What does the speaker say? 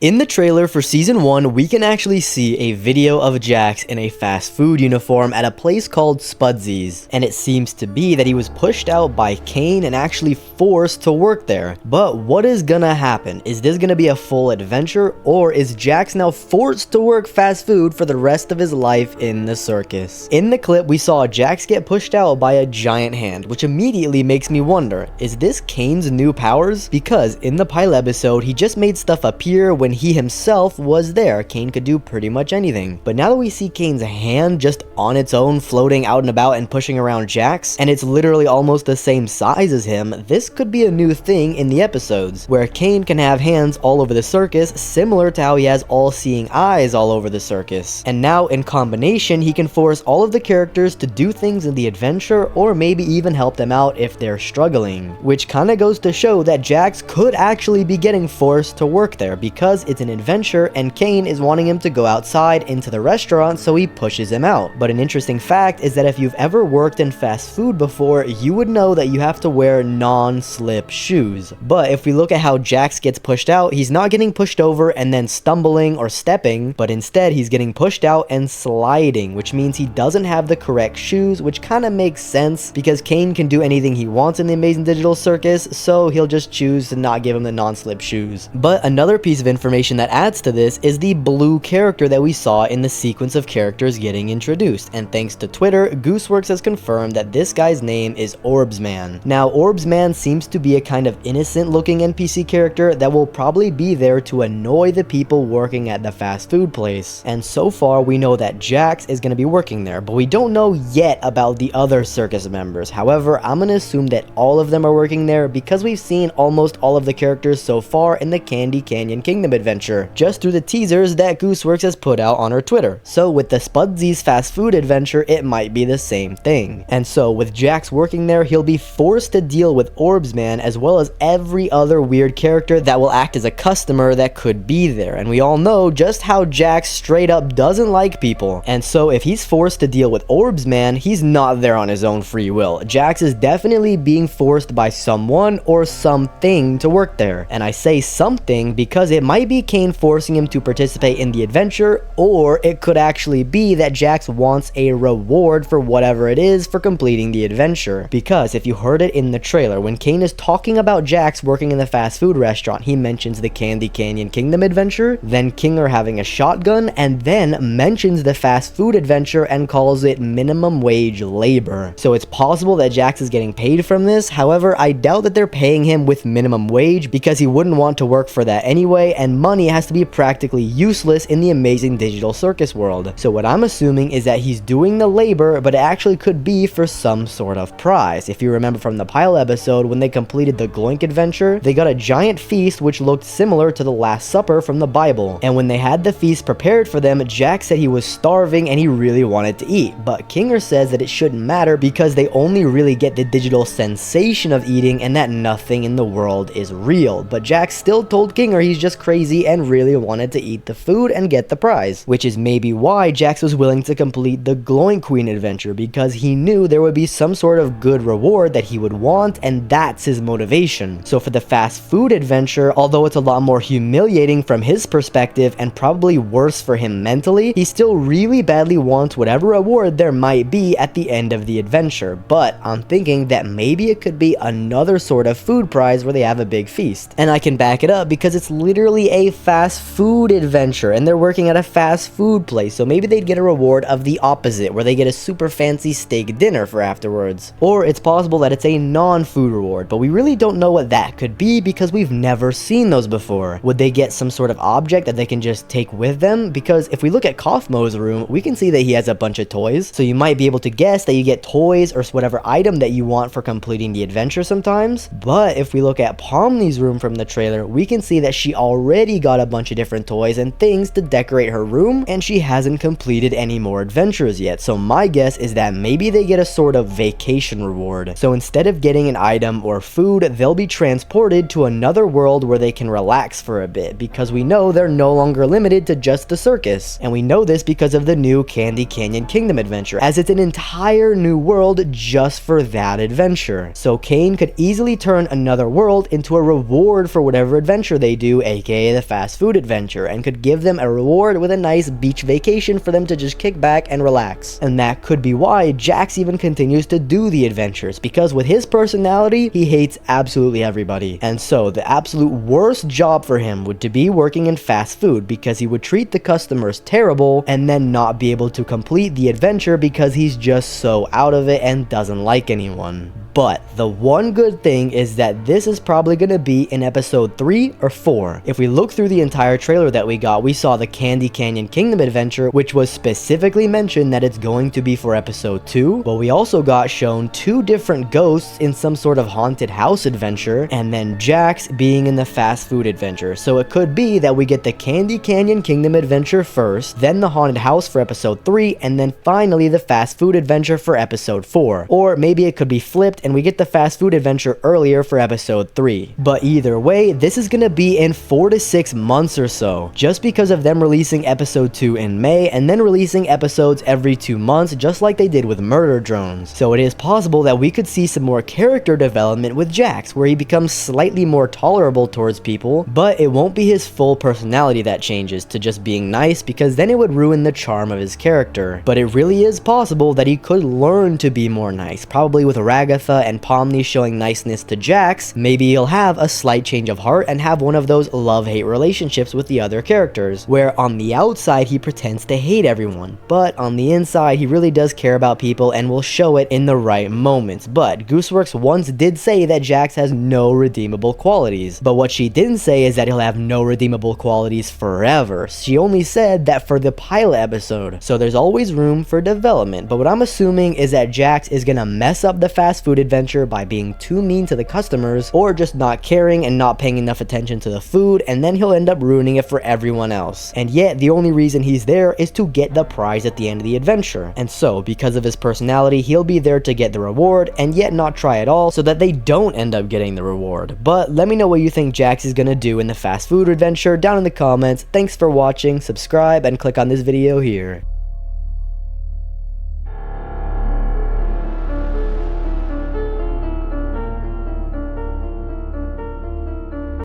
In the trailer for Season 1, we can actually see a video of Jax in a fast food uniform at a place called Spudsy's, and it seems to be that he was pushed out by Kane and actually forced to work there. But what is gonna happen? Is this gonna be a full adventure, or is Jax now forced to work fast food for the rest of his life in the circus? In the clip, we saw Jax get pushed out by a giant hand, which immediately makes me wonder, is this Kane's new powers? Because in the pilot episode, he just made stuff appear when he himself was there. Kane could do pretty much anything. But now that we see Kane's hand just on its own floating out and about and pushing around Jax, and it's literally almost the same size as him, this could be a new thing in the episodes, where Kane can have hands all over the circus, similar to how he has all-seeing eyes all over the circus. And now in combination, he can force all of the characters to do things in the adventure, or maybe even help them out if they're struggling. Which kinda goes to show that Jax could actually be getting forced to work there, because it's an adventure and Kane is wanting him to go outside into the restaurant, so he pushes him out. But an interesting fact is that if you've ever worked in fast food before, you would know that you have to wear non-slip shoes. But if we look at how Jax gets pushed out, he's not getting pushed over and then stumbling or stepping, but instead he's getting pushed out and sliding, which means he doesn't have the correct shoes, which kind of makes sense because Kane can do anything he wants in the Amazing Digital Circus, so he'll just choose to not give him the non-slip shoes. But another piece of information that adds to this is the blue character that we saw in the sequence of characters getting introduced, and thanks to Twitter, Gooseworks has confirmed that this guy's name is Orbsman. Now, Orbsman seems to be a kind of innocent looking NPC character that will probably be there to annoy the people working at the fast food place, and so far we know that Jax is going to be working there, but we don't know yet about the other circus members. However, I'm going to assume that all of them are working there because we've seen almost all of the characters so far in the Candy Canyon Kingdom adventure, just through the teasers that Gooseworks has put out on her Twitter. So with the Spudsy's fast food adventure, it might be the same thing. And so with Jax working there, he'll be forced to deal with Orbsman as well as every other weird character that will act as a customer that could be there. And we all know just how Jax straight up doesn't like people. And so if he's forced to deal with Orbsman, he's not there on his own free will. Jax is definitely being forced by someone or something to work there. And I say something because it might be Kane forcing him to participate in the adventure, or it could actually be that Jax wants a reward for whatever it is for completing the adventure. Because if you heard it in the trailer, when Kane is talking about Jax working in the fast food restaurant, he mentions the Candy Canyon Kingdom adventure, then Kinger having a shotgun, and then mentions the fast food adventure and calls it minimum wage labor. So it's possible that Jax is getting paid from this. However, I doubt that they're paying him with minimum wage because he wouldn't want to work for that anyway, and money has to be practically useless in the Amazing Digital Circus world. So what I'm assuming is that he's doing the labor, but it actually could be for some sort of prize. If you remember from the pilot episode, when they completed the Gloink adventure, they got a giant feast which looked similar to the Last Supper from the Bible. And when they had the feast prepared for them, Jax said he was starving and he really wanted to eat. But Kinger says that it shouldn't matter because they only really get the digital sensation of eating and that nothing in the world is real. But Jax still told Kinger he's just crazy and really wanted to eat the food and get the prize, which is maybe why Jax was willing to complete the Glowing Queen adventure, because he knew there would be some sort of good reward that he would want, and that's his motivation. So for the fast food adventure, although it's a lot more humiliating from his perspective and probably worse for him mentally, he still really badly wants whatever reward there might be at the end of the adventure. But I'm thinking that maybe it could be another sort of food prize where they have a big feast. And I can back it up because it's literally a fast food adventure and they're working at a fast food place, so maybe they'd get a reward of the opposite where they get a super fancy steak dinner for afterwards. Or it's possible that it's a non-food reward, but we really don't know what that could be because we've never seen those before. Would they get some sort of object that they can just take with them? Because if we look at Kaufmo's room, we can see that he has a bunch of toys, so you might be able to guess that you get toys or whatever item that you want for completing the adventure sometimes. But if we look at Pomni's room from the trailer, we can see that she already got a bunch of different toys and things to decorate her room, and she hasn't completed any more adventures yet. So my guess is that maybe they get a sort of vacation reward. So instead of getting an item or food, they'll be transported to another world where they can relax for a bit, because we know they're no longer limited to just the circus. And we know this because of the new Candy Canyon Kingdom adventure, as it's an entire new world just for that adventure. So Kane could easily turn another world into a reward for whatever adventure they do, aka play the fast food adventure and could give them a reward with a nice beach vacation for them to just kick back and relax. And that could be why Jax even continues to do the adventures, because with his personality, he hates absolutely everybody. And so the absolute worst job for him would to be working in fast food, because he would treat the customers terrible and then not be able to complete the adventure because he's just so out of it and doesn't like anyone. But the one good thing is that this is probably going to be in episode 3 or 4. If we look through the entire trailer that we got, we saw the Candy Canyon Kingdom adventure, which was specifically mentioned that it's going to be for episode 2. But we also got shown 2 different ghosts in some sort of haunted house adventure, and then Jax being in the fast food adventure. So it could be that we get the Candy Canyon Kingdom adventure first, then the haunted house for episode 3, and then finally the fast food adventure for episode 4. Or maybe it could be flipped and we get the fast food adventure earlier for episode 3. But either way, this is gonna be in 4 to 6 months or so, just because of them releasing episode 2 in May and then releasing episodes every 2 months, just like they did with Murder Drones. So it is possible that we could see some more character development with Jax, where he becomes slightly more tolerable towards people, but it won't be his full personality that changes to just being nice, because then it would ruin the charm of his character. But it really is possible that he could learn to be more nice, probably with Ragatha and Pomni showing niceness to Jax. Maybe he'll have a slight change of heart and have one of those love-hate relationships with the other characters, where on the outside he pretends to hate everyone, but on the inside he really does care about people and will show it in the right moments. But Gooseworks once did say that Jax has no redeemable qualities, but what she didn't say is that he'll have no redeemable qualities forever. She only said that for the pilot episode, so there's always room for development. But what I'm assuming is that Jax is gonna mess up the fast food adventure by being too mean to the customers, or just not caring and not paying enough attention to the food, and then he'll end up ruining it for everyone else. And yet the only reason he's there is to get the prize at the end of the adventure. And so because of his personality, he'll be there to get the reward and yet not try at all, so that they don't end up getting the reward. But let me know what you think Jax is gonna do in the fast food adventure down in the comments. Thanks for watching, subscribe, and click on this video here.